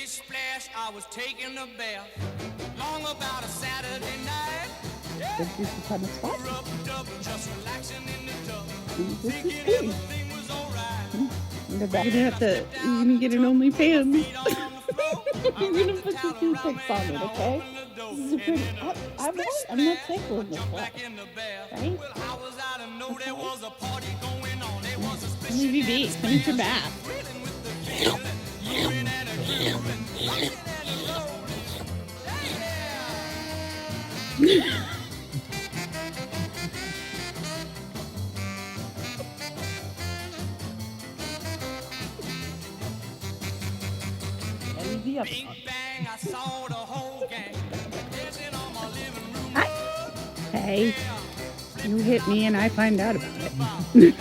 Splish, splash, I was taking a bath. Long about a Saturday night. This is the kind of spot. Rubbed up, just relaxing in the tub. This is Thinking cool. everything was alright. You're gonna have to. You're gonna get an OnlyFans. You're gonna put the toothpicks on it, okay? This is a pretty. I'm not cycling this way, right? Leave you be. Finish your bath. Easy up. Hi. Hey, you hit me and I find out about it.